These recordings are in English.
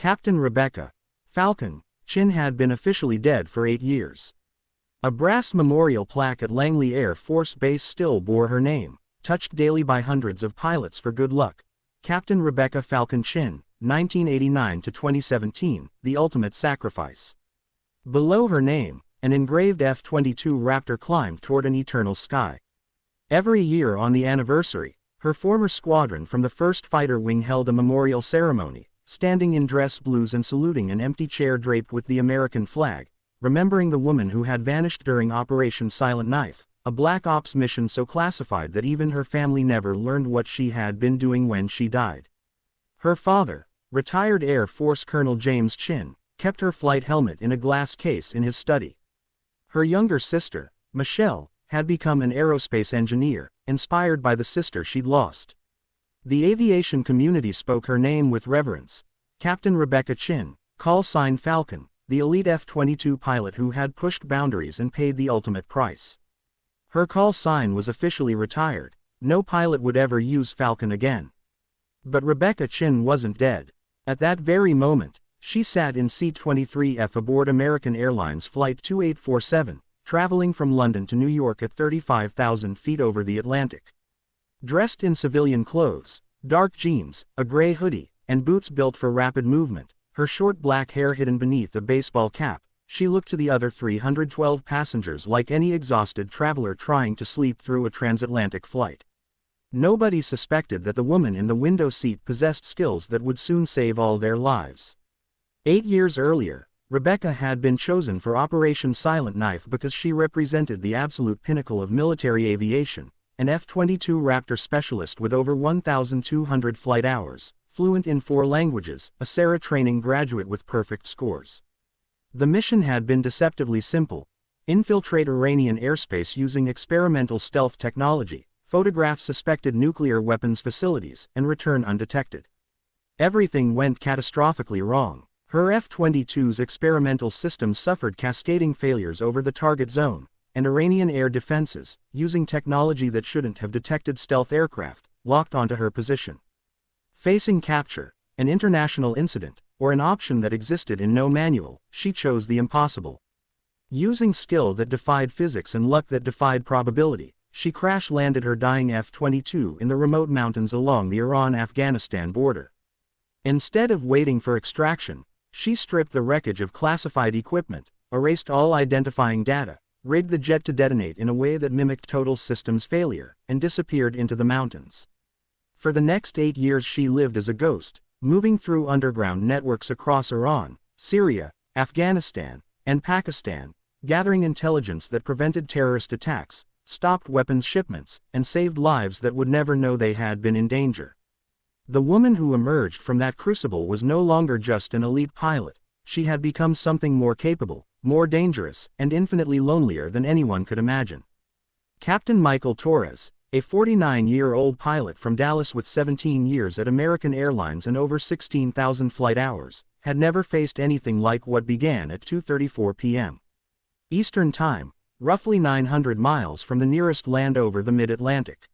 Captain Rebecca Falcon Chin had been officially dead for 8 years. A brass memorial plaque at Langley Air Force Base still bore her name, touched daily by hundreds of pilots for good luck. Captain Rebecca Falcon Chin, 1989 to 2017, The Ultimate Sacrifice. Below her name, an engraved F-22 Raptor climbed toward an eternal sky. Every year on the anniversary, her former squadron from the 1st Fighter Wing held a memorial ceremony, standing in dress blues and saluting an empty chair draped with the American flag, remembering the woman who had vanished during Operation Silent Knife, a Black Ops mission so classified that even her family never learned what she had been doing when she died. Her father, retired Air Force Colonel James Chin, kept her flight helmet in a glass case in his study. Her younger sister, Michelle, had become an aerospace engineer, inspired by the sister she'd lost. The aviation community spoke her name with reverence. Captain Rebecca Chin, call sign Falcon, the elite F-22 pilot who had pushed boundaries and paid the ultimate price. Her call sign was officially retired. No pilot would ever use Falcon again. But Rebecca Chin wasn't dead. At that very moment, she sat in seat 23F aboard American Airlines Flight 2847, traveling from London to New York at 35,000 feet over the Atlantic. Dressed in civilian clothes, dark jeans, a gray hoodie, and boots built for rapid movement, her short black hair hidden beneath a baseball cap, she looked to the other 312 passengers like any exhausted traveler trying to sleep through a transatlantic flight. Nobody suspected that the woman in the window seat possessed skills that would soon save all their lives. 8 years earlier, Rebecca had been chosen for Operation Silent Knife because she represented the absolute pinnacle of military aviation, an F-22 Raptor specialist with over 1,200 flight hours, fluent in 4 languages, a SARA training graduate with perfect scores. The mission had been deceptively simple: infiltrate Iranian airspace using experimental stealth technology, photograph suspected nuclear weapons facilities, and return undetected. Everything went catastrophically wrong. Her F-22's experimental systems suffered cascading failures over the target zone, and Iranian air defenses, using technology that shouldn't have detected stealth aircraft, locked onto her position. Facing capture, an international incident, or an option that existed in no manual, she chose the impossible. Using skill that defied physics and luck that defied probability, she crash-landed her dying F-22 in the remote mountains along the Iran-Afghanistan border. Instead of waiting for extraction, she stripped the wreckage of classified equipment, erased all identifying data, rigged the jet to detonate in a way that mimicked total systems failure, and disappeared into the mountains. For the next 8 years she lived as a ghost, moving through underground networks across Iran, Syria, Afghanistan, and Pakistan, gathering intelligence that prevented terrorist attacks, stopped weapons shipments, and saved lives that would never know they had been in danger. The woman who emerged from that crucible was no longer just an elite pilot. She had become something more capable, more dangerous, and infinitely lonelier than anyone could imagine. Captain Michael Torres, a 49-year-old pilot from Dallas with 17 years at American Airlines and over 16,000 flight hours, had never faced anything like what began at 2:34 p.m. Eastern Time, roughly 900 miles from the nearest land over the mid-Atlantic.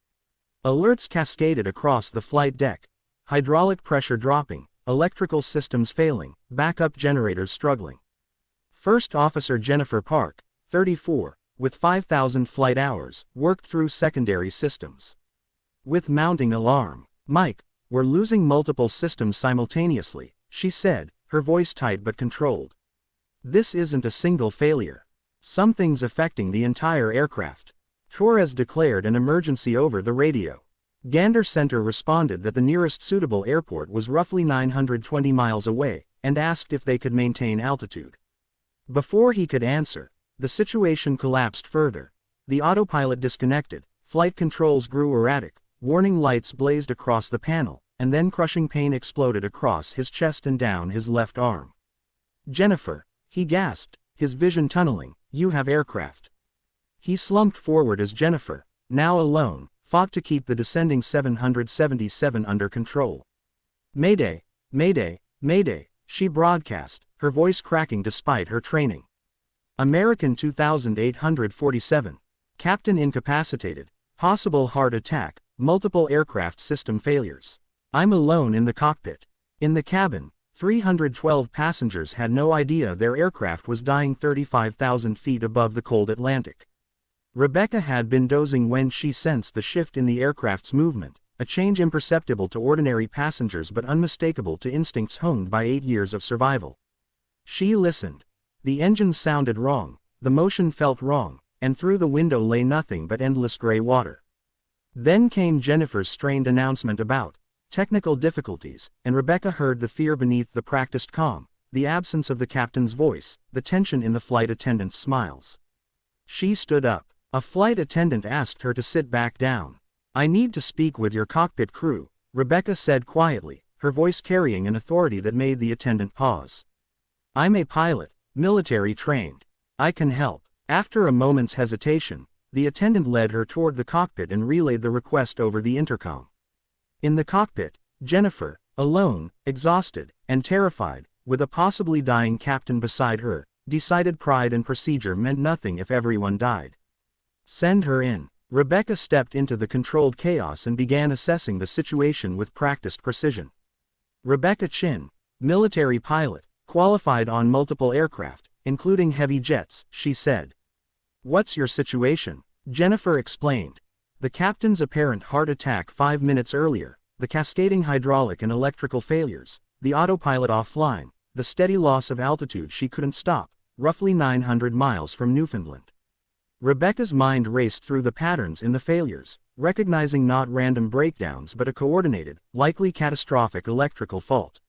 Alerts cascaded across the flight deck: hydraulic pressure dropping, electrical systems failing, backup generators struggling. First Officer Jennifer Park, 34, with 5,000 flight hours, worked through secondary systems. With mounting alarm, "Mike, we're losing multiple systems simultaneously," she said, her voice tight but controlled. "This isn't a single failure. Something's affecting the entire aircraft." Torres declared an emergency over the radio. Gander Center responded that the nearest suitable airport was roughly 920 miles away, and asked if they could maintain altitude. Before he could answer, the situation collapsed further. The autopilot disconnected, flight controls grew erratic, warning lights blazed across the panel, and then crushing pain exploded across his chest and down his left arm. "Jennifer," he gasped, his vision tunneling, "you have aircraft." He slumped forward as Jennifer, now alone, fought to keep the descending 777 under control. "Mayday, Mayday, Mayday," she broadcast, her voice cracking despite her training. American 2847. Captain incapacitated. Possible heart attack, multiple aircraft system failures. "I'm alone in the cockpit. In the cabin, 312 passengers had no idea their aircraft was dying 35,000 feet above the cold Atlantic. Rebecca had been dozing when she sensed the shift in the aircraft's movement, a change imperceptible to ordinary passengers but unmistakable to instincts honed by 8 years of survival. She listened. The engines sounded wrong, the motion felt wrong, and through the window lay nothing but endless gray water. Then came Jennifer's strained announcement about technical difficulties, and Rebecca heard the fear beneath the practiced calm, the absence of the captain's voice, the tension in the flight attendant's smiles. She stood up. A flight attendant asked her to sit back down. "I need to speak with your cockpit crew," Rebecca said quietly, her voice carrying an authority that made the attendant pause. "I'm a pilot, military trained. I can help." After a moment's hesitation, the attendant led her toward the cockpit and relayed the request over the intercom. In the cockpit, Jennifer, alone, exhausted, and terrified, with a possibly dying captain beside her, decided pride and procedure meant nothing if everyone died. "Send her in." Rebecca stepped into the controlled chaos and began assessing the situation with practiced precision. Rebecca Chin, military pilot, qualified on multiple aircraft, including heavy jets, she said. "What's your situation?" Jennifer explained. The captain's apparent heart attack 5 minutes earlier, the cascading hydraulic and electrical failures, the autopilot offline, the steady loss of altitude she couldn't stop, roughly 900 miles from Newfoundland. Rebecca's mind raced through the patterns in the failures, recognizing not random breakdowns but a coordinated, likely catastrophic electrical fault.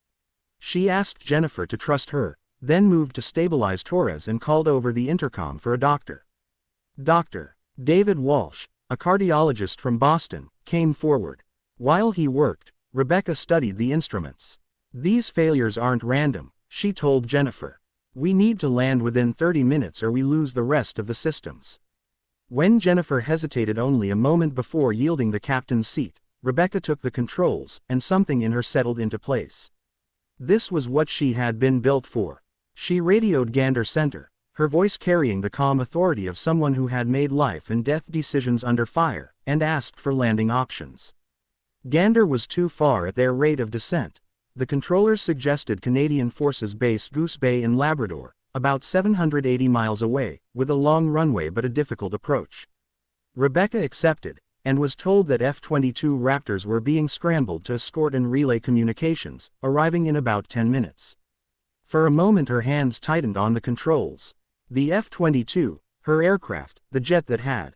She asked Jennifer to trust her, then moved to stabilize Torres and called over the intercom for a doctor. Dr. David Walsh, a cardiologist from Boston, came forward. While he worked, Rebecca studied the instruments. "These failures aren't random," she told Jennifer. "We need to land within 30 minutes or we lose the rest of the systems." When Jennifer hesitated only a moment before yielding the captain's seat, Rebecca took the controls, and something in her settled into place. This was what she had been built for. She radioed Gander Center, her voice carrying the calm authority of someone who had made life and death decisions under fire, and asked for landing options. Gander was too far at their rate of descent. The controllers suggested Canadian Forces Base Goose Bay in Labrador, about 780 miles away, with a long runway but a difficult approach. Rebecca accepted, and was told that F-22 Raptors were being scrambled to escort and relay communications, arriving in about 10 minutes. For a moment her hands tightened on the controls. The F-22, her aircraft, the jet that had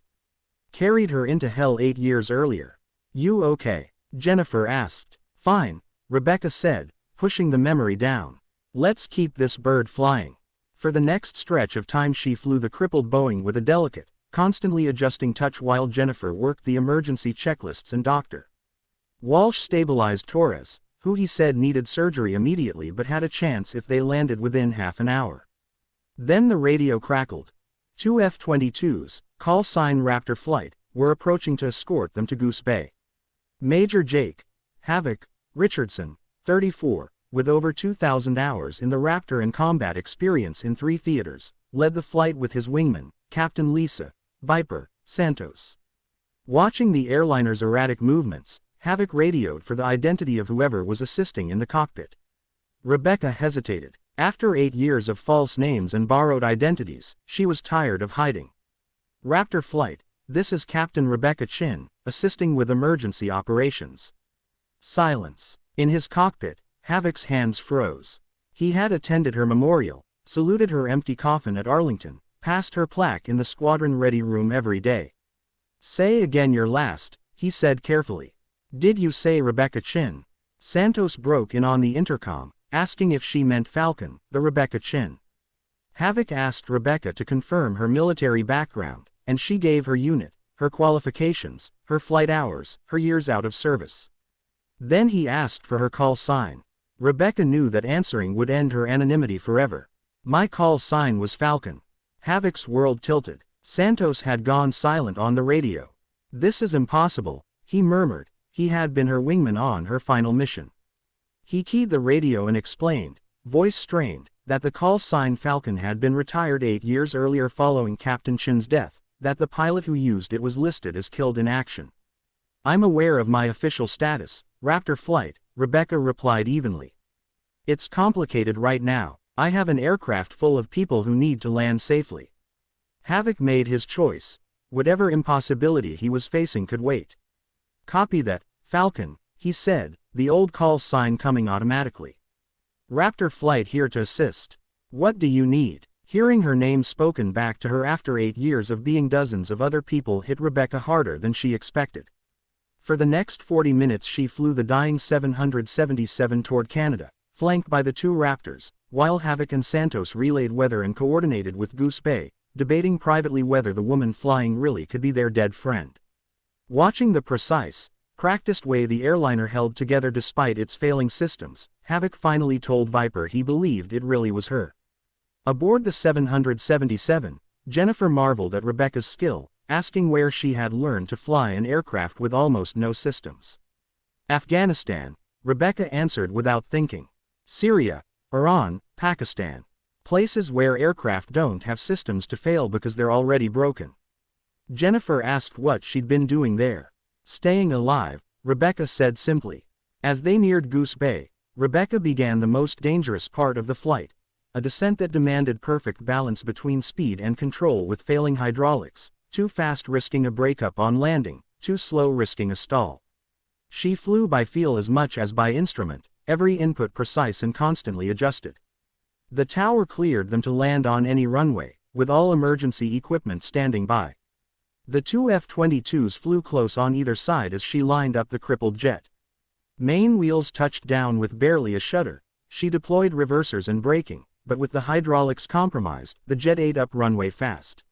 carried her into hell 8 years earlier. "You okay?" Jennifer asked. "Fine," Rebecca said, pushing the memory down. "Let's keep this bird flying." For the next stretch of time she flew the crippled Boeing with a delicate, constantly adjusting touch while Jennifer worked the emergency checklists and Dr. Walsh stabilized Torres, who he said needed surgery immediately but had a chance if they landed within half an hour. Then the radio crackled. 2 F-22s, call sign Raptor Flight, were approaching to escort them to Goose Bay. Major Jake Havoc Richardson, 34, with over 2,000 hours in the Raptor and combat experience in 3 theaters, led the flight with his wingman, Captain Lisa Viper Santos. Watching the airliner's erratic movements, Havoc radioed for the identity of whoever was assisting in the cockpit. Rebecca hesitated. After 8 years of false names and borrowed identities, she was tired of hiding. "Raptor Flight, this is Captain Rebecca Chin, assisting with emergency operations." Silence. In his cockpit, Havoc's hands froze. He had attended her memorial, saluted her empty coffin at Arlington, passed her plaque in the squadron-ready room every day. "Say again your last," he said carefully. "Did you say Rebecca Chin?" Santos broke in on the intercom, asking if she meant Falcon, the Rebecca Chin. Havoc asked Rebecca to confirm her military background, and she gave her unit, her qualifications, her flight hours, her years out of service. Then he asked for her call sign. Rebecca knew that answering would end her anonymity forever. "My call sign was Falcon." Havoc's world tilted. Santos had gone silent on the radio. "This is impossible," he murmured. He had been her wingman on her final mission. He keyed the radio and explained, voice strained, that the call sign Falcon had been retired 8 years earlier following Captain Chin's death, that the pilot who used it was listed as killed in action. "I'm aware of my official status, Raptor Flight," Rebecca replied evenly. It's complicated right now. I have an aircraft full of people who need to land safely. Havoc made his choice. Whatever impossibility he was facing could wait. Copy that, Falcon, he said, the old call sign coming automatically. Raptor Flight here to assist. What do you need? Hearing her name spoken back to her after 8 years of being dozens of other people hit Rebecca harder than she expected. For the next 40 minutes she flew the dying 777 toward Canada, flanked by the two Raptors, while Havoc and Santos relayed weather and coordinated with Goose Bay, debating privately whether the woman flying really could be their dead friend. Watching the precise, practiced way the airliner held together despite its failing systems, Havoc finally told Viper he believed it really was her. Aboard the 777, Jennifer marveled at Rebecca's skill, asking where she had learned to fly an aircraft with almost no systems. Afghanistan, Rebecca answered without thinking. Syria, Iran, Pakistan. Places where aircraft don't have systems to fail because they're already broken. Jennifer asked what she'd been doing there. Staying alive, Rebecca said simply. As they neared Goose Bay, Rebecca began the most dangerous part of the flight, a descent that demanded perfect balance between speed and control with failing hydraulics, too fast risking a breakup on landing, too slow risking a stall. She flew by feel as much as by instrument, every input precise and constantly adjusted. The tower cleared them to land on any runway, with all emergency equipment standing by. The two F-22s flew close on either side as she lined up the crippled jet. Main wheels touched down with barely a shudder. She deployed reversers and braking, but with the hydraulics compromised, the jet ate up runway fast.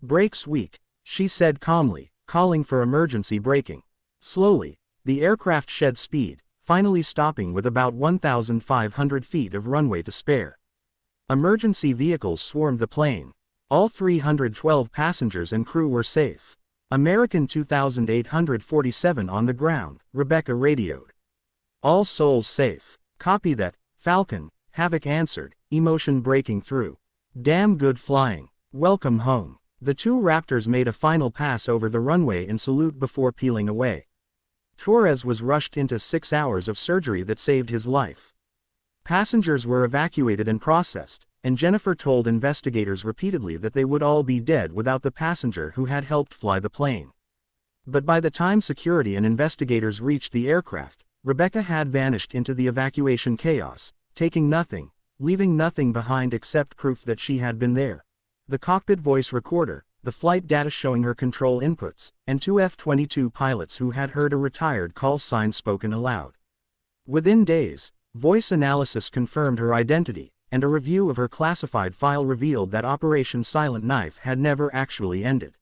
Brakes weak, she said calmly, calling for emergency braking. Slowly, the aircraft shed speed, finally stopping with about 1,500 feet of runway to spare. Emergency vehicles swarmed the plane. All 312 passengers and crew were safe. American 2847 on the ground, Rebecca radioed. All souls safe. Copy that, Falcon, Havoc answered, emotion breaking through. Damn good flying. Welcome home. The two Raptors made a final pass over the runway in salute before peeling away. Torres was rushed into 6 hours of surgery that saved his life. Passengers were evacuated and processed, and Jennifer told investigators repeatedly that they would all be dead without the passenger who had helped fly the plane. But by the time security and investigators reached the aircraft, Rebecca had vanished into the evacuation chaos, taking nothing, leaving nothing behind except proof that she had been there. The cockpit voice recorder, the flight data showing her control inputs, and two F-22 pilots who had heard a retired call sign spoken aloud. Within days, voice analysis confirmed her identity, and a review of her classified file revealed that Operation Silent Knife had never actually ended.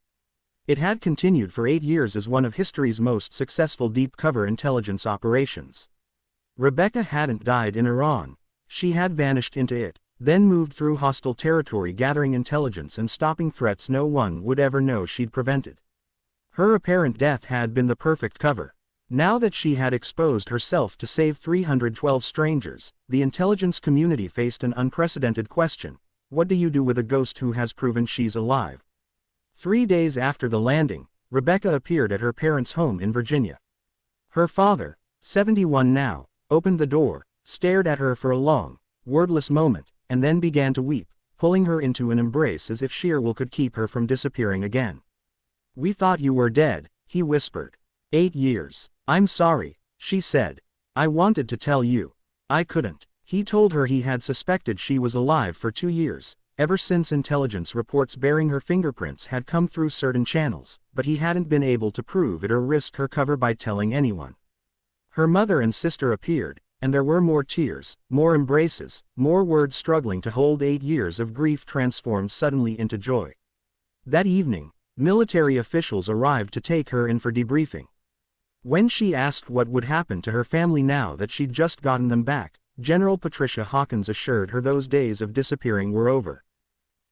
It had continued for 8 years as one of history's most successful deep-cover intelligence operations. Rebecca hadn't died in Iran. She had vanished into it, then moved through hostile territory gathering intelligence and stopping threats no one would ever know she'd prevented. Her apparent death had been the perfect cover. Now that she had exposed herself to save 312 strangers, the intelligence community faced an unprecedented question. What do you do with a ghost who has proven she's alive? 3 days after the landing, Rebecca appeared at her parents' home in Virginia. Her father, 71 now, opened the door, stared at her for a long, wordless moment, and then began to weep, pulling her into an embrace as if sheer will could keep her from disappearing again. "We thought you were dead," he whispered. 8 years. "I'm sorry," she said. "I wanted to tell you. I couldn't." He told her he had suspected she was alive for 2 years, ever since intelligence reports bearing her fingerprints had come through certain channels, but he hadn't been able to prove it or risk her cover by telling anyone. Her mother and sister appeared, and there were more tears, more embraces, more words struggling to hold 8 years of grief transformed suddenly into joy. That evening, military officials arrived to take her in for debriefing. When she asked what would happen to her family now that she'd just gotten them back, General Patricia Hawkins assured her those days of disappearing were over.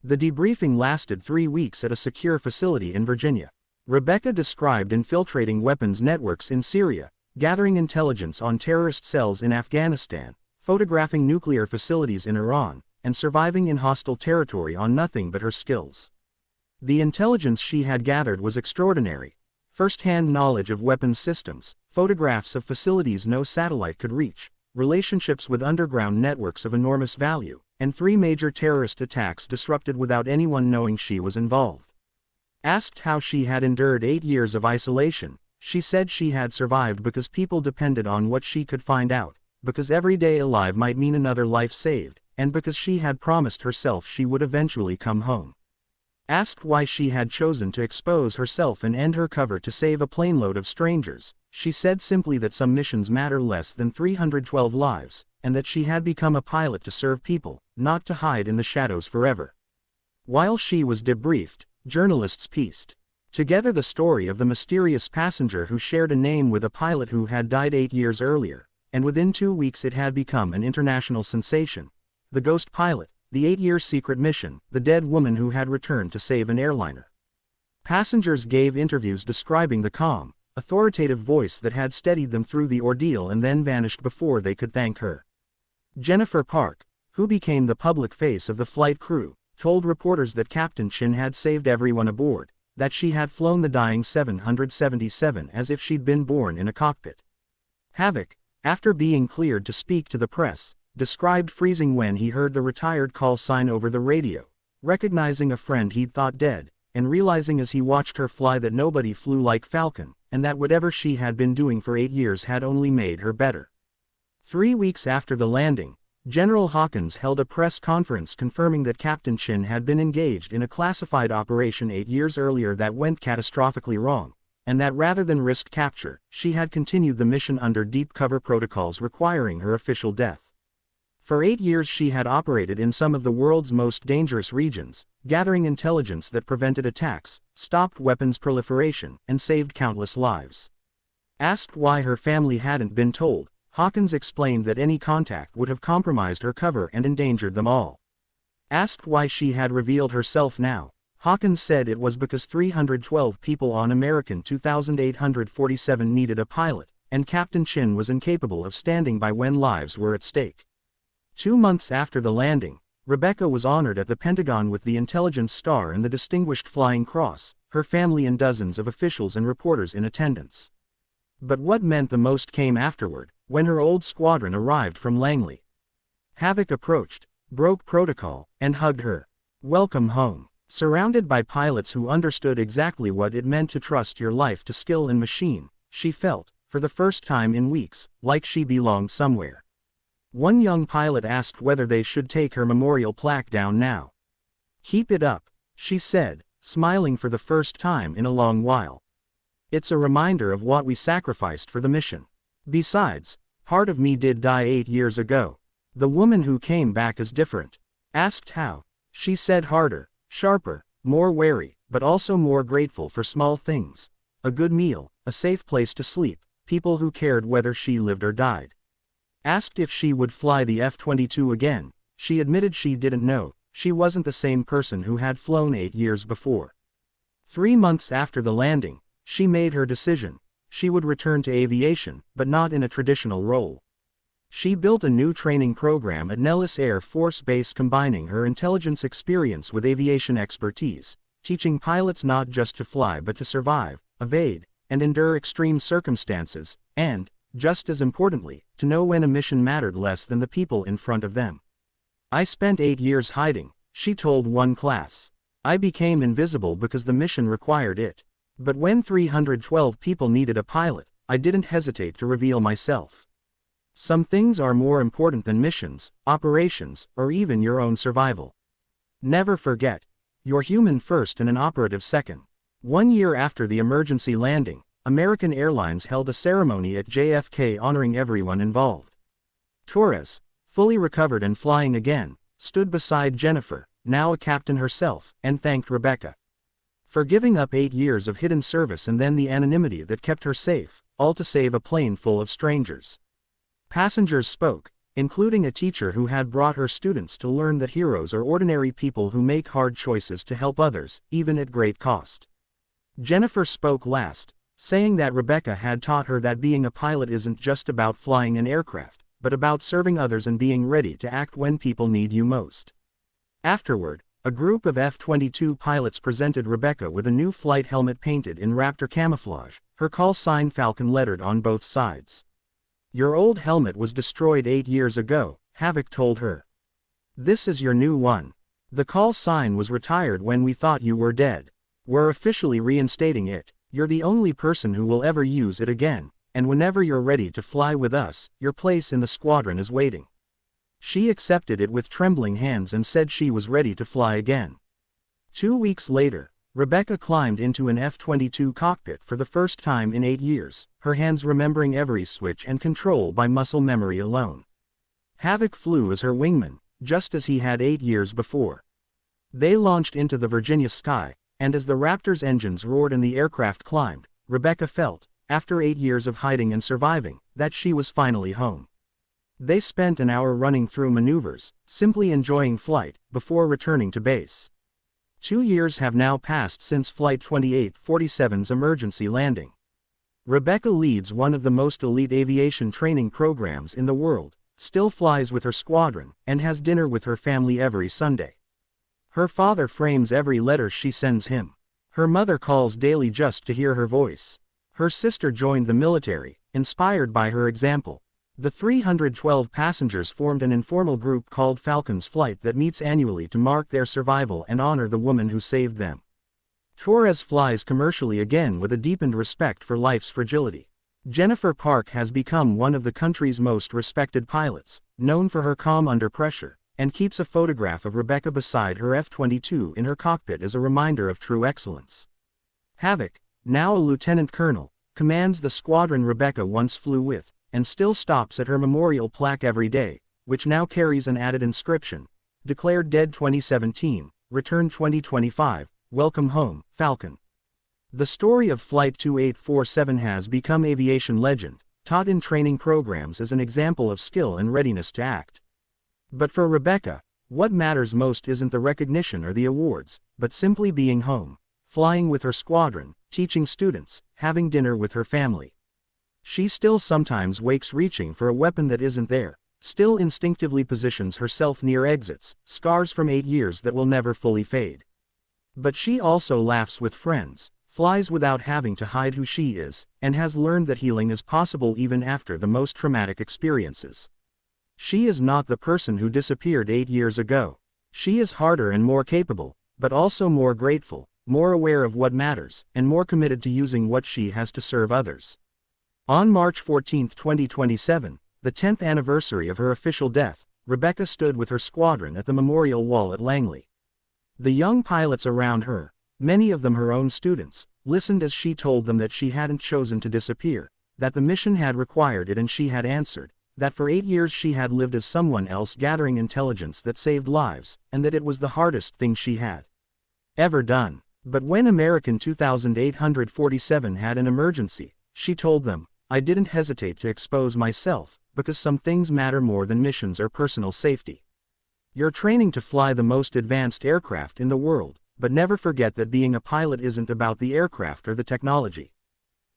The debriefing lasted 3 weeks at a secure facility in Virginia. Rebecca described infiltrating weapons networks in Syria, gathering intelligence on terrorist cells in Afghanistan, photographing nuclear facilities in Iran, and surviving in hostile territory on nothing but her skills. The intelligence she had gathered was extraordinary. First-hand knowledge of weapons systems, photographs of facilities no satellite could reach, relationships with underground networks of enormous value, and 3 major terrorist attacks disrupted without anyone knowing she was involved. Asked how she had endured 8 years of isolation, she said she had survived because people depended on what she could find out, because every day alive might mean another life saved, and because she had promised herself she would eventually come home. Asked why she had chosen to expose herself and end her cover to save a planeload of strangers, she said simply that some missions matter less than 312 lives, and that she had become a pilot to serve people, not to hide in the shadows forever. While she was debriefed, journalists pieced together the story of the mysterious passenger who shared a name with a pilot who had died 8 years earlier, and within 2 weeks it had become an international sensation. The ghost pilot, the 8-year secret mission, the dead woman who had returned to save an airliner. Passengers gave interviews describing the calm, authoritative voice that had steadied them through the ordeal and then vanished before they could thank her. Jennifer Park, who became the public face of the flight crew, told reporters that Captain Chin had saved everyone aboard, that she had flown the dying 777 as if she'd been born in a cockpit. Havoc, after being cleared to speak to the press, described freezing when he heard the retired call sign over the radio, recognizing a friend he'd thought dead, and realizing as he watched her fly that nobody flew like Falcon, and that whatever she had been doing for 8 years had only made her better. 3 weeks after the landing, General Hawkins held a press conference confirming that Captain Chin had been engaged in a classified operation 8 years earlier that went catastrophically wrong, and that rather than risk capture, she had continued the mission under deep cover protocols requiring her official death. For 8 years she had operated in some of the world's most dangerous regions, gathering intelligence that prevented attacks, stopped weapons proliferation, and saved countless lives. Asked why her family hadn't been told, Hawkins explained that any contact would have compromised her cover and endangered them all. Asked why she had revealed herself now, Hawkins said it was because 312 people on American 2847 needed a pilot, and Captain Chin was incapable of standing by when lives were at stake. 2 months after the landing, Rebecca was honored at the Pentagon with the Intelligence Star and the Distinguished Flying Cross, her family and dozens of officials and reporters in attendance. But what meant the most came afterward, when her old squadron arrived from Langley. Havoc approached, broke protocol, and hugged her. Welcome home. Surrounded by pilots who understood exactly what it meant to trust your life to skill and machine, she felt, for the first time in weeks, like she belonged somewhere. One young pilot asked whether they should take her memorial plaque down now. "Keep it up," she said, smiling for the first time in a long while. "It's a reminder of what we sacrificed for the mission. Besides, part of me did die 8 years ago. The woman who came back is different." Asked how, she said harder, sharper, more wary, but also more grateful for small things. A good meal, a safe place to sleep, people who cared whether she lived or died. Asked if she would fly the F-22 again, she admitted she didn't know. She wasn't the same person who had flown 8 years before. 3 months after the landing, she made her decision. She would return to aviation, but not in a traditional role. She built a new training program at Nellis Air Force Base combining her intelligence experience with aviation expertise, teaching pilots not just to fly but to survive, evade, and endure extreme circumstances, and, just as importantly, to know when a mission mattered less than the people in front of them. "I spent 8 years hiding," she told one class. "I became invisible because the mission required it. But when 312 people needed a pilot, I didn't hesitate to reveal myself." Some things are more important than missions, operations, or even your own survival. Never forget, you're human first and an operative second. 1 year after the emergency landing, American Airlines held a ceremony at JFK honoring everyone involved. Torres, fully recovered and flying again, stood beside Jennifer, now a captain herself, and thanked Rebecca for giving up 8 years of hidden service and then the anonymity that kept her safe, all to save a plane full of strangers. Passengers spoke, including a teacher who had brought her students to learn that heroes are ordinary people who make hard choices to help others, even at great cost. Jennifer spoke last, saying that Rebecca had taught her that being a pilot isn't just about flying an aircraft, but about serving others and being ready to act when people need you most. Afterward, a group of F-22 pilots presented Rebecca with a new flight helmet painted in Raptor camouflage, her call sign Falcon lettered on both sides. Your old helmet was destroyed 8 years ago, Havoc told her. This is your new one. The call sign was retired when we thought you were dead. We're officially reinstating it. You're the only person who will ever use it again, and whenever you're ready to fly with us, your place in the squadron is waiting. She accepted it with trembling hands and said she was ready to fly again. 2 weeks later, Rebecca climbed into an F-22 cockpit for the first time in 8 years, her hands remembering every switch and control by muscle memory alone. Havoc flew as her wingman, just as he had 8 years before. They launched into the Virginia sky, and as the Raptor's engines roared and the aircraft climbed, Rebecca felt, after 8 years of hiding and surviving, that she was finally home. They spent an hour running through maneuvers, simply enjoying flight, before returning to base. 2 years have now passed since Flight 2847's emergency landing. Rebecca leads one of the most elite aviation training programs in the world, still flies with her squadron, and has dinner with her family every Sunday. Her father frames every letter she sends him. Her mother calls daily just to hear her voice. Her sister joined the military, inspired by her example. The 312 passengers formed an informal group called Falcon's Flight that meets annually to mark their survival and honor the woman who saved them. Torres flies commercially again with a deepened respect for life's fragility. Jennifer Park has become one of the country's most respected pilots, known for her calm under pressure, and keeps a photograph of Rebecca beside her F-22 in her cockpit as a reminder of true excellence. Havoc, now a lieutenant colonel, commands the squadron Rebecca once flew with, and still stops at her memorial plaque every day, which now carries an added inscription: Declared Dead 2017, Return 2025, Welcome Home, Falcon. The story of Flight 2847 has become aviation legend, taught in training programs as an example of skill and readiness to act. But for Rebecca, what matters most isn't the recognition or the awards, but simply being home, flying with her squadron, teaching students, having dinner with her family. She still sometimes wakes reaching for a weapon that isn't there, still instinctively positions herself near exits, scars from 8 years that will never fully fade. But she also laughs with friends, flies without having to hide who she is, and has learned that healing is possible even after the most traumatic experiences. She is not the person who disappeared 8 years ago. She is harder and more capable, but also more grateful, more aware of what matters, and more committed to using what she has to serve others. On March 14, 2027, the 10th anniversary of her official death, Rebecca stood with her squadron at the memorial wall at Langley. The young pilots around her, many of them her own students, listened as she told them that she hadn't chosen to disappear, that the mission had required it and she had answered, that for 8 years she had lived as someone else gathering intelligence that saved lives, and that it was the hardest thing she had ever done. But when American 2847 had an emergency, she told them, I didn't hesitate to expose myself, because some things matter more than missions or personal safety. You're training to fly the most advanced aircraft in the world, but never forget that being a pilot isn't about the aircraft or the technology.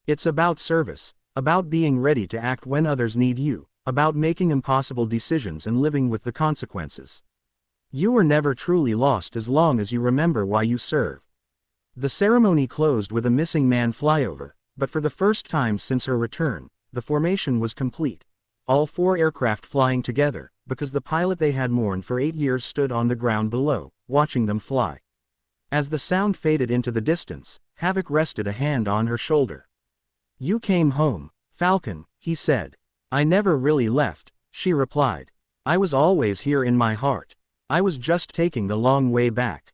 It's about service, about being ready to act when others need you, about making impossible decisions and living with the consequences. You are never truly lost as long as you remember why you serve. The ceremony closed with a missing man flyover, but for the first time since her return, the formation was complete. All 4 aircraft flying together, because the pilot they had mourned for 8 years stood on the ground below, watching them fly. As the sound faded into the distance, Havoc rested a hand on her shoulder. You came home, Falcon, he said. I never really left, she replied. I was always here in my heart. I was just taking the long way back.